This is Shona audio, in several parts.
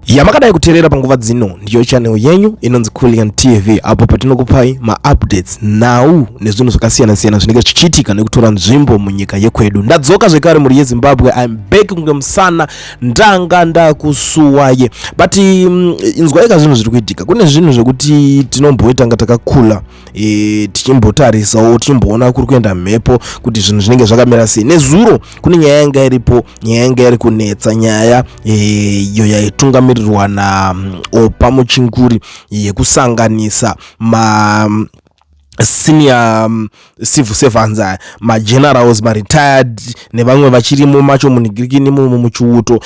Yamakadai kuterera panguva dzino ndiyo channel yenyu inonzi Kulian TV apo patinokupai ma updates now nezvinhu zvakasiyana siyana zvinenge zvichiitika nekutora nzvimbo munyika yekwedu. Ndadzoka zvekare muri yeZimbabwe. I'm back kunge musana ndanga ndakusuwaye. But inzwaika zvinhu zviri kuitika. Kune zvinhu zvekuti tinomboita nga takakula tichimbotarisawo tichimboona kuri kuenda mhepo kuti zvinhu zvinenge zvakamira sei. Nezuro kune nyaya yanga iripo, nyaya yanga iri kunetsa, nyaya iyo yaitungamirirwa na Opa Muchinguri yekusanganisa senior civil servants, ma generals, ma retired nevamwe vachirimo macho munigirikini muchiuto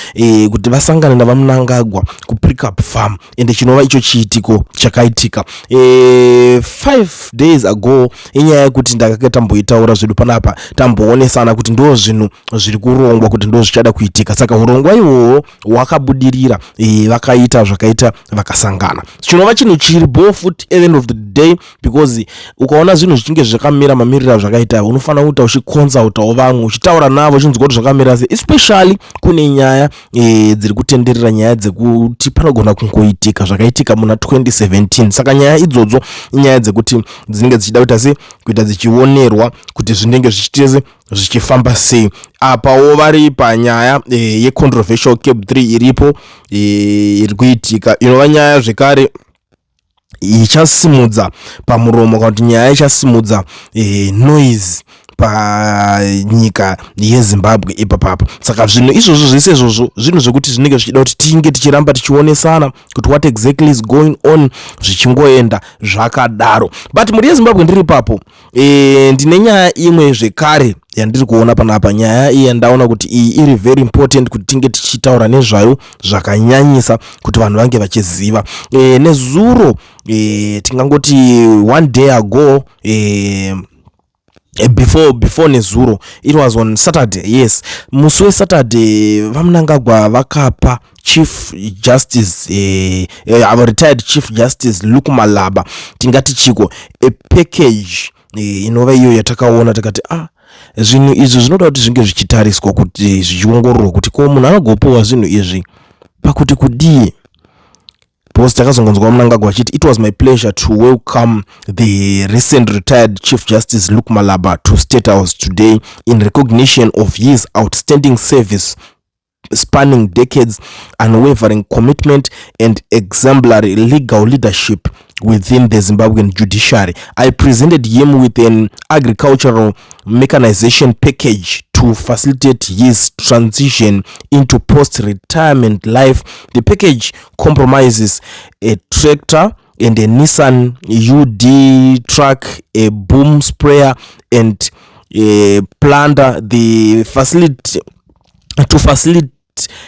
kuti vasangane navamunangagwa ku pick up farm ende chinova icho chiitiko chakaitika 5 days ago. Inyaya yekuti ndakatamboitaura zvedu panapa tamboonesana kuti ndo zvinhu zviri kurongwa kuti ndo zvichada kuitika. Saka urongwa ihwohwo hwakabudirira, vakaita zvakaita vakasangana. Chinova chinhu chiripo futi at the end of the day, because ukaona zvinhu zvichinge zvakamira mamirira zvakaita unofanira kuti uchiconsultawo vamwe uchitaura navo uchinzwa kuti zvakamira sei, especially kune nyaya dziri kutenderera nyaya dzekuti panogona kungoitika zvakaitika muna 2017. Saka nyaya idzodzo inyaya dzekuti dzinenge dzichida kuita sei, kuita dzichionerwa kuti zvinenge zvichiteze zvichifamba sei. Apawo vari panyaya yecontroversial Cape 3 iripo iri kuitika, inova nyaya zvekare ichasimudza pamuromo kana kuti nyaya ichasimudza noise panyika yeZimbabwe ipapapa. Saka zvinhu izvozvo zvese izvozvo zvinhu zvekuti zvinenge zvichida kuti tinge tichiramba tichionesana kuti what exactly is going on zvichingoenda zvakadaro. But muri yeZimbabwe ndiri papo ndine nyaya imwe zvekare yandiri kuona panapa. Nyaya iyi ndaona kuti iyi iri very important kuti tinge tichitaura nezvayo zvakanyanyisa kuti vanhu vange vachiziva. Nezuro tingangoti 1 day ago, before nezuro, it was on Saturday. Yes, musi weSaturday vamunangagwa vakapa Chief Justice our retired Chief Justice Luke Malaba tingati chiko a package inova iyo yatakaona takati zvinhu izvi zvinoda kuti zvinge zvichitariswa kuti zviongororwe kuti ko munhu anogopowa zvinhu izvi pakuti kudii. Because takazongonzwa munangagwa achiti it was my pleasure to welcome the recent retired Chief Justice Luke Malaba to State House today in recognition of his outstanding service spanning decades, unwavering commitment and exemplary legal leadership within the Zimbabwean judiciary. I presented him with an agricultural mechanization package to facilitate his transition into post-retirement life. The package compromises a tractor and a Nissan UD truck, a boom sprayer and a planter. The facility to facilitate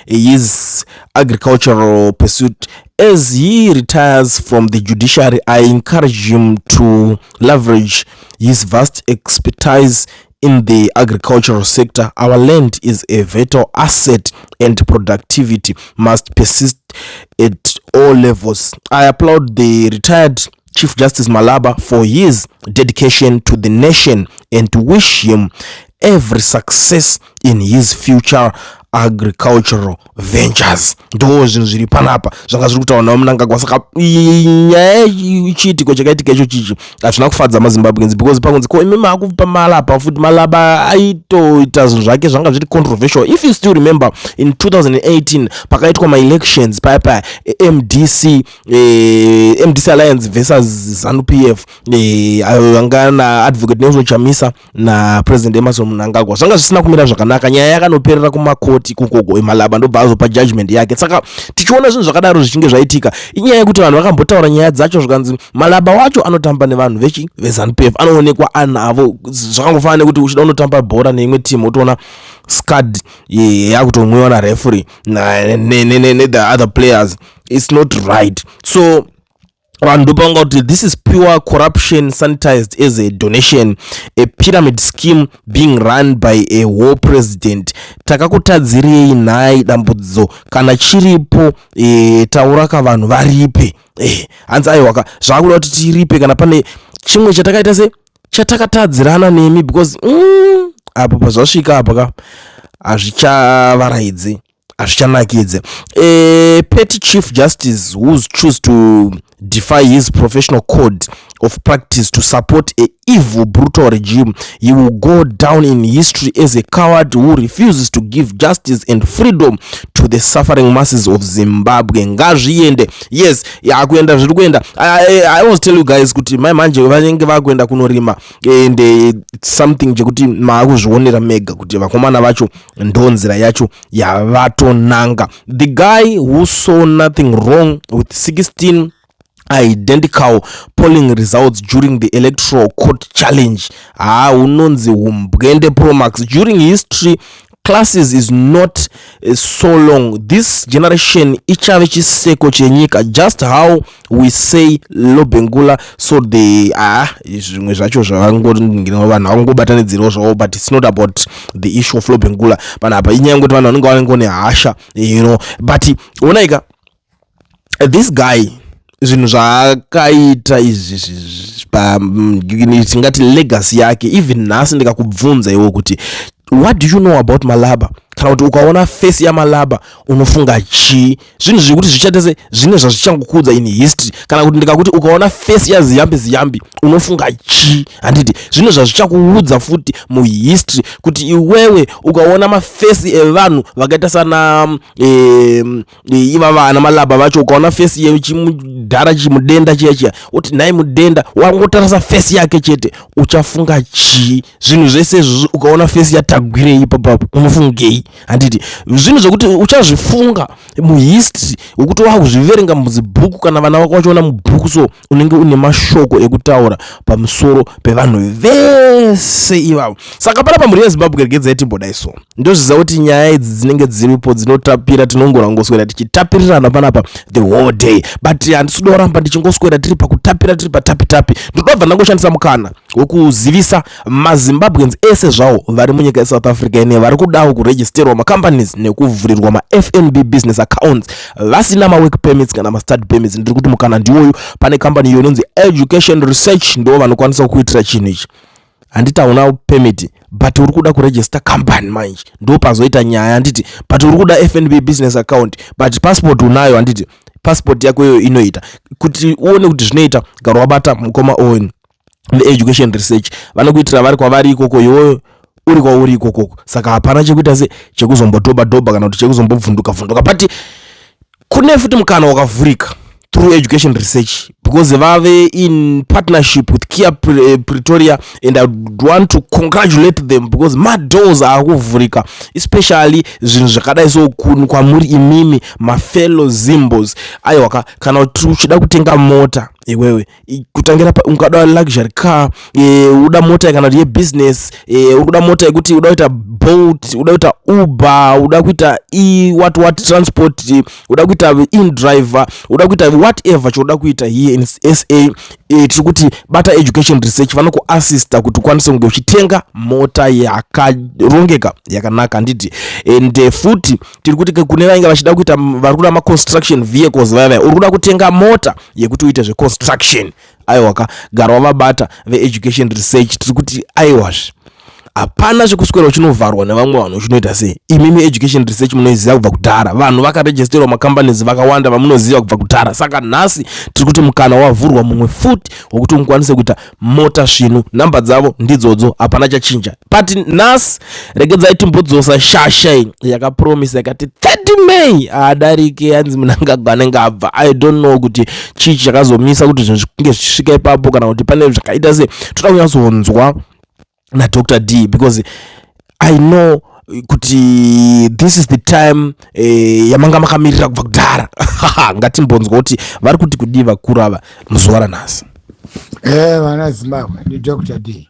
his agricultural pursuit. As he retires from the judiciary, I encourage him to leverage his vast expertise in the agricultural sector. Our land is a vital asset and productivity must persist at all levels. I applaud the retired Chief Justice Malaba for his dedication to the nation and wish him every success in his future agricultural ventures. Ndo zvinhu zviri panapa zvanga zviri kutaura namunangagwa. Saka nyaya ichiitiko chakaitika icho chichi hazvina kufadza maZimbabweans, because pakunzi ko imi makupa Malaba futi Malaba aitoita zvinhu zvake zvanga zviri controversial. If you still remember in 2018 pakaitwa ma-elections paya MDC Alliance versus ZANU-PF, anga na advocate Nelson Chamisa na President Emmerson Mnangagwa. Zvanga zvisina kumira zvakanaka, nyaya yakanoperera kumakoti kukogo Malaba ndobva azopa judgment yake. Saka tichiona zvinhu zvakadaro zvichinge zvaitika, inyaya yekuti vanhu vakambotaura nyaya dzacho zvikanzi Malaba wacho anotamba nevanhu veZANU-PF, anoonekwa anavo. Zvakangofanana nekuti uchida unotamba bhora neimwe team utoona scud yakutomwiwa na referee ne the other players. It's not right. So vandopanga kuti this is pure corruption sanitized as a donation, a pyramid scheme being run by a war president. Takakutadzirei nhai dambudzo kana chiripo taura kavanhu varipe hanzi aiwaka zvakuda kuti tiripe kana pane chimwe chatakaita se chatakatadzirana nemi, because apo pazvasvika apa hazvichavaraidzi azvichanakidze. A petty chief justice who choose to defy his professional code of practice to support a evil, brutal regime, he will go down in history as a coward who refuses to give justice and freedom to the suffering masses of Zimbabwe. Ngazviende. Yes, yakuenda zviri kuenda. I always tell you guys kuti mai manje vanenge vakuenda kunorima and it's something chekuti maakuzvionera mega kuti vakomana vacho ndonzira yacho yavatonanga. The guy who saw nothing wrong with 16 identical polling results during the electoral court challenge unonzi umbwende promax. During history classes is not so long. This generation ichave chiseko chenyika, just how we say Lobengula. So the zvimwe zvacho zvavangoringirwa vanhu vangobatanidzirawo zvavo, but it's not about the issue of Lobengula panapa inyaya kuti vanhu vanenge vanengone hasha, but unaika this guy zvinhu zvakaita izvi tingati legacy yake. Even nhasi ndikakubvunza iwe kuti what do you know about Malaba, kana kuti ukaona face ya Malaba unofunga chi? Zvinhu zvikuti zvichatese zvine zvazvichangokudza in history, kana kuti ndikakuti ukaona face ya Ziyambi unofunga chi? Handiti zvinhu zvazvichakuudza futi mu history kuti iwewe ukaona maface evanhu vakaita sana iva vana Malaba vacho, ukaona face yechimudhara chimudenda chiya uti nai mudenda wangotarasa face yake chete uchafunga chi? Zvinhu zvese izvozvo ukaona face ya Tagwirei ipapo unofungei? Handiti zvinhu zvokuti uchazvifunga mu history ukuti wakuzviverenga muzibhuku kana vana vako vachiona mubhuku, so unenge une mashoko ekutaura pamusoro pevanhu vese ivavo. Saka pana pamuri yeZimbabwe regedzai timbodai so ndozviziva kuti nyaya idzi dzinenge dziripo dzinotapira, tinongorangoswera tichitapirirana panapa the whole day, but handisi doramba ndichingoswera tiri pakutapira tiri patapitapi. ndinobva ndangoshandisa mukana wekuzivisa maZimbabweans ese zvawo vari munyika yeSouth Africa ine vari kudawo kuregisterwa macompanies nekuvhurirwa maFNB business accounts vasina mawork permits kana mastudy permits. ndiri kuti mukana ndiwoyu. Pane company inonzi Education Research ndo vanokwanisa kuitira chinhu ichi. Handiti hauna permit but uri kuda kuregister company manje, ndo pazoita nyaya. Handiti but uri kuda FNB business account but passport unayo. Handiti passport yako iyo inoita kuti uone kuti zvinoita. Gara wabata mukoma owen Education Research vanokuitira vari kwavari ikoko, iwoyo uri kwauri ikoko. Saka hapana chekuita se chekuzombodhoba kana kuti chekuzombovhunduka but kune futi mukana wakavhurika through Education Research because vave in partnership with Kia Pretoria, and I want to congratulate them because my doors are kuvhurika, especially zvinhu zvakadai so kwamuri imimi mafellow Zimbos. Aiwa kana uchida kutenga mota iwewe kutangira ungada luxury car, uda mota kana ye business, uda mota yekuti uda kuita Bolt, uda kuita Uber, uda kuita what transport, uda kuita in-driver, uda kuita whatever choda kuita here in SA, tiri kuti bata Education Research vanokuassista kuti ukwanise kunge uchitenga mota yakarongeka yakanaka. Handiti and futi tiri kuti kune vainge vachida kuita vari kuda construction vehicles vaya uri kuda kutenga mota yekuti uite zveconstruction. Aiwa gara wavabata veEducation Research. tiri kuti aiwazve hapana chekuswera uchinovharwa nevamwe vanhu uchinoita sei. imimi Education Research munoiziva kubva kudhara, vanhu vakaregisterwa macompanies vakawanda vamunoziva kubva kudhara. Saka nhasi tiri kuti mukana wavhurwa mumwe futi wokuti mukwanise kuita mota zvinu. Namba dzavo ndidzodzo, hapana chachinja. But nhasi regedzai timbodzosa shasha yakapromisa yakati 30 May adarike yanzi Mnangagwa anenge abva. I don't know kuti chii chakazomisa kuti zvinhu zvinge zvisvika ipapo kana kuti pane zvakaita se toda kunyatsoonzwa na Dr. D because I know kuti this is the time yamanga makamirira kubva kudhara. Ngatimbonzwa kuti vari kuti kudii vakuru ava muzuva ranhasi. Vana Zimbabwe ni Dr. D.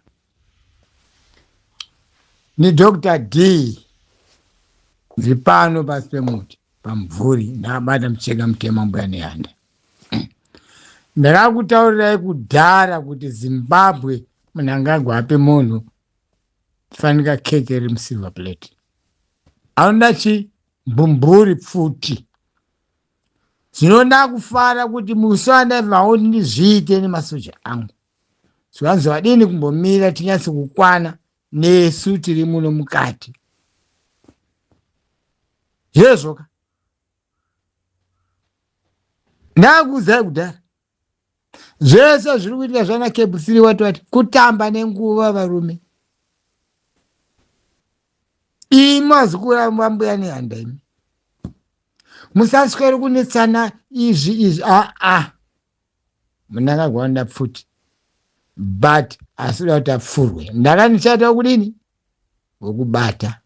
Ni Dr. D. Zvipano pasi pemuti pamvuri nabata mucheka mutema mbuya nehanda. Ndakakutaurirai kudhara kuti Zimbabwe Mnangagwa ape munhu fanika keke iri musilver plate. Hauna chi mbumburi pfuti. Zvinoda kufara kuti musana vaoni ndizviite nemasoja angu. Zvanzi vadini kumbomira tinyatse kukwana nesu tiri muno mukati. Yezvoka Ndakuudza kudhara zvese zviri kuitika zvana Cable 3 wati kutamba nenguva varume. Imi wazukuru vambuya nehanda imi musaswere kunetsana izvi munangagwa ndapfuti but asi uda kuti apfurwe ndakanichata kudini wokubata.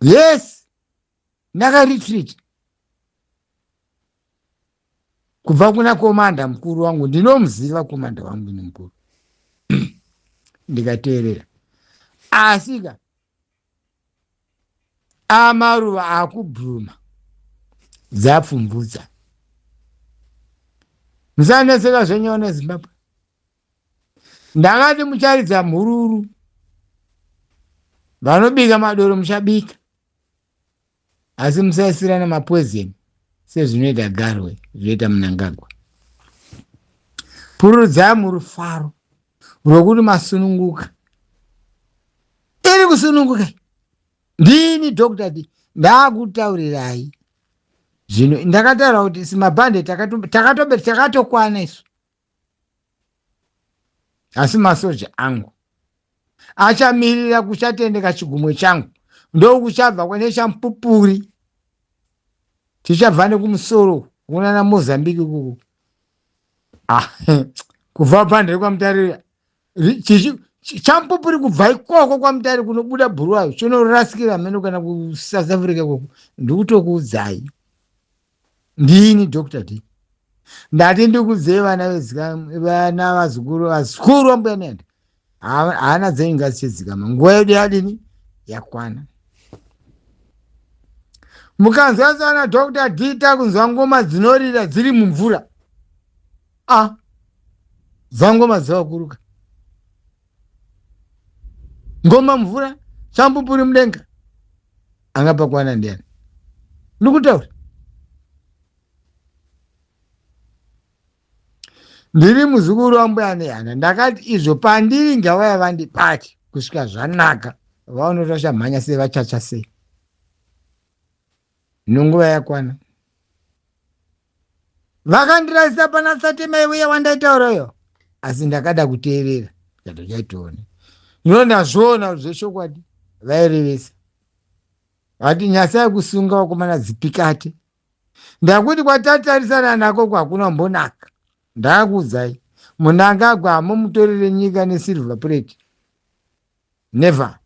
Yes, ndakaretreat kubva kuna komanda mukuru wangu. Ndinomuziva komanda wangu ni mukuru ndikateerera. Asika amaruva akubhuruma dzapfumbudza. Musaneseka zvenyaya neZimbabwe. Ndakati mucharidza mhururu vanobika madoro muchabika asi musaisirana mapoison sezvinoita Garwe zvinoita Mnangagwa. Pururudzai murufaro rwokuti masununguka. Iri kusununguka ndini Dr. D ndakutaurirai zvino. Ndakataura kuti simabhande takatokwana isu asi masoja angu achamirira kuchatendeka chigumwe changu ndokuchabva kwane champupuri tichabva nekumusoro kunana Mozambique kuku. Kubva bhande kwaMutarira champupuri kubva ikoko kwaMutare kunobuda bhuruwayo chinorasikira meno kana kuSouth Africa koko. Ndikutokuudzai ndini Dr. D ndati ndikudzei vana vazukuru vambuya nehanda haana dzenyu ngadzichedzikama. Nguva yedu yadini yakwana. Mukanzwa sana Dr. D takunzwa ngoma dzinorira dziri mumvura. Dzangoma dzavakuruka ngoma mvura champupuri mudenga angapa kwana ndiani. Ndikutaura ndiri muzukuru wambuya nehanda. Ndakati izvo pandiri ngavaya vandibati kusvika zvanaka vaonotasha mhanya sei vachacha sei. Nonguva yakwana vakandirasisa pana Satemai uya wandaitaurayo asi ndakada kuteerera chatochaitione. Ndazviona zveshokwadi vairevesa vati nyasai kusunga wakomana dzipikate. Ndakuti kwatatarisana nako kwakuna mbonaka. Ndakuudzai Mnangagwa hamutorere nyika nesilver plate never.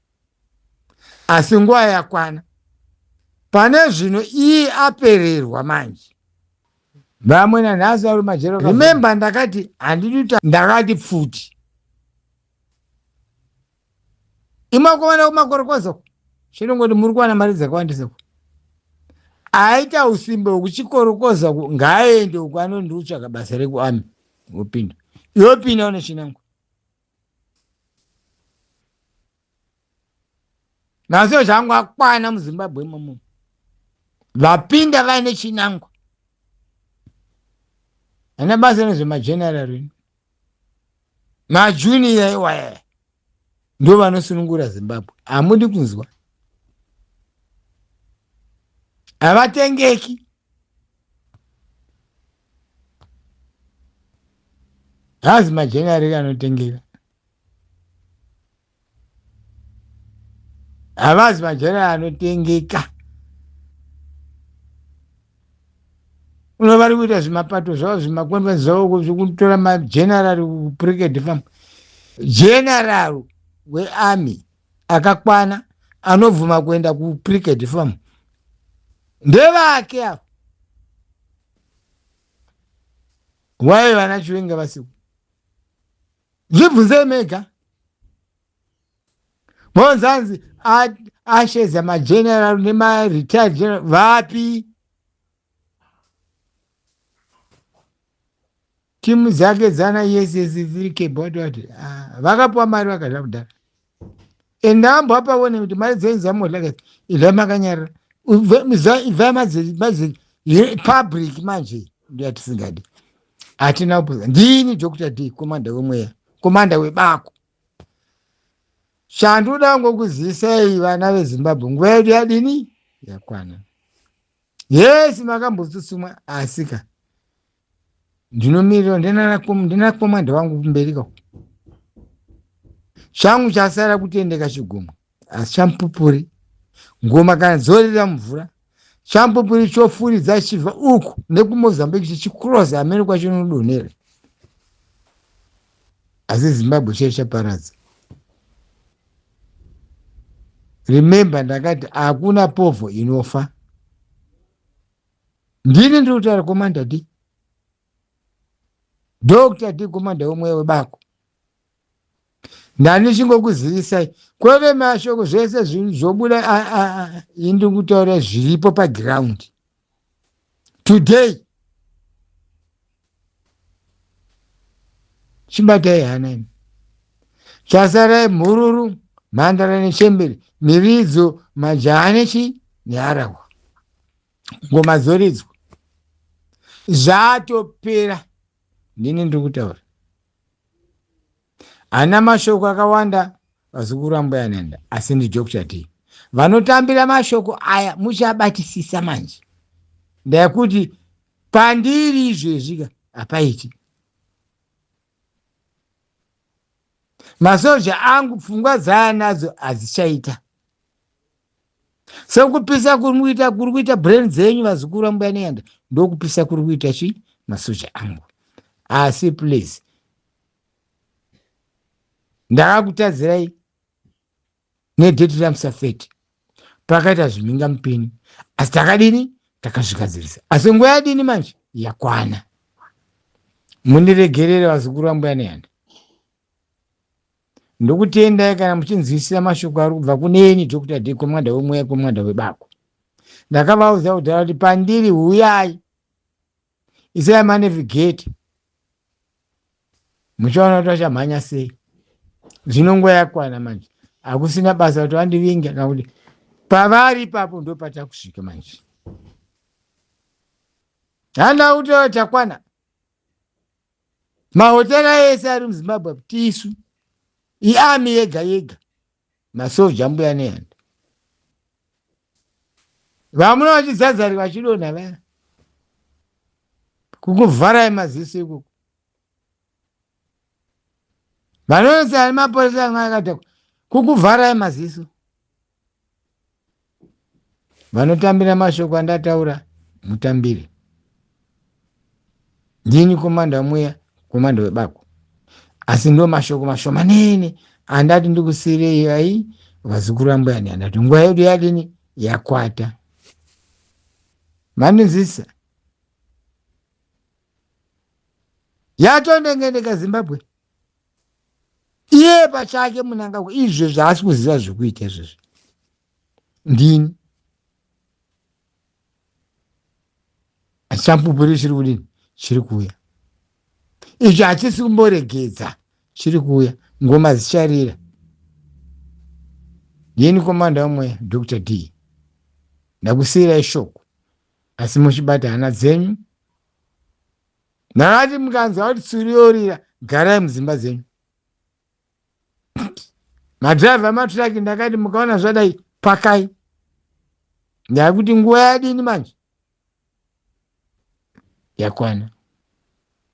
Asi nguva yakwana pane zvino iye apererwa manje. Vamwe nanhasi vari majero. Remember ndakati handidi ndakati pfuti imakomana kumakorokozo chinongoti muri kuwana mari dzakawandisako. Aita usimbe hwekuchikorokoza ngaaende uko anondiutsvaga basa rekuami wopinda yopinda une chinangwa. Naso zvangu akwana muZimbabwe imomo vapinda vaine chinangwa. Hana basa nezvemajenerali majuniya iwaya ndo vanosunungura Zimbabwe. Hamudi kunzwa havatengeki. Hazi majenerali anotengeka. Havazi majenerali anotengeka. Unovari kuita zvimapato zvavo zvimakwembe zvavo zvekutora majenerali kuPricket Farm. Jenerali wearmy akakwana anobvuma kuenda kuPricket Farm ndevake avo. Wai vana Chiwenga vasiku zvibvunzei mega. Bonzanzi asheza majenerali nemaretired general vapi? Timu dzake dzana yese dziri Cable wati vakapuwa mari vakadla kudhara. Endambo apa wone kuti mari dzenyu dzamodla idla makanyarara. Ibva madzi public manje ndio tisingadi. Hatina kupuza. Ndini Dr. D komanda wemweya, komanda webako. Shanduda ngokuzisei vana veZimbabwe nguva yedu yadini yakwana. Yes, makambotsutsumwa asika ndinomirira ndina komanda wangu kumberika. Changu chasara kutendeka chigumwe, asi champupuri ngoma kana dzorera mvura champupuri chofuridza chibva uku nekumozambique chichikuroza amerika chinodonhera, asi zimbabwe chete chaparadza. Remember ndakati hakuna povho inofa. Ndini ndiri kutaura komanda D, Dr. D, komanda womweya webako. Ndani chingokuzivisai kweve mashoko zvese zvobuda indi kutaura zviripo paground today. Chibatai hana imi chasarai mhururu, mhandara nechemberi, miridzo, majaha nechi neharahwa, ngoma dzoridzwa zvatopera. Ndini ndiri kutaura, hana mashoko akawanda vazukuru amboyanenda, asi ndi Dr. D vanotambira mashoko aya muchabatisisa manje. Ndakuti pandiri izvezvika hapaiti. Masoja angu pfungwa dzaanadzo hadzichaita. Sekupisa kuri kuita brain dzenyu vazukuru amboyanenda, ndokupisa kuri kuita chi masoja angu. Asi please ndakakutadzirai nedheti ramusafeti pakaita zvimhinga mupini, asi takadini takazvigadzirisa, asi nguva yadini manje yakwana. Mundiregerere vazukuru amboyanenda, ndokutendai kana muchinzwisisa mashoko ari kubva kuneni Dr. D, komanda wemweya, komanda webako. Ndakavaudza kudhara kuti pandiri huyai, isai manevhigeti, muchaona kuti vachamhanya sei. Zvino nguva yakwana manje, hakusina basa kuti vandivinga kana kuti pavari ipapo ndo patakusvika manje. Handa kuti takwana mahotera ese ari muZimbabwe tisu, iami yega yega, masoja amboyanenda. Vamuna vachidzadzari vachidonha vaya kukuvharai maziso ikoko. Vanonzi ani mapurisa akati kukuvharai maziso. Vanotambira mashoko andataura mutambire. Ndini komanda wemweya, komanda webako, asi ndo mashoko mashomanene andati ndikusirei ai vazukuru amboyanenda kuti nguva yedu yadini yakwata. Manizisa yatondengedeka Zimbabwe iye pachake munanga izvo zvaasi kuziva zvekuita izvozvo. Ndini achampupuri chiri kudini chiri kuuya, izvo hachisi kumboregedza chiri kuuya, ngoma dzicharira. Yeni komanda wemweya Dr. D, ndakusiyirai shoko, asi muchibata hana dzenyu. Ndakati mukanzwa kuti tsuri yorira, garai mudzimba dzenyu. Madhiraivha maturaki ndakati mukaona zvadai pakai. Ndakuti nguva yadini manje yakwana.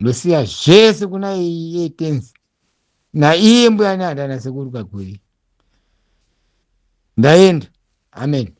Ndosiya zvese kuna iye tenzi naiye mbuyananda nasekuru Kaguri. Ndaenda. Amen.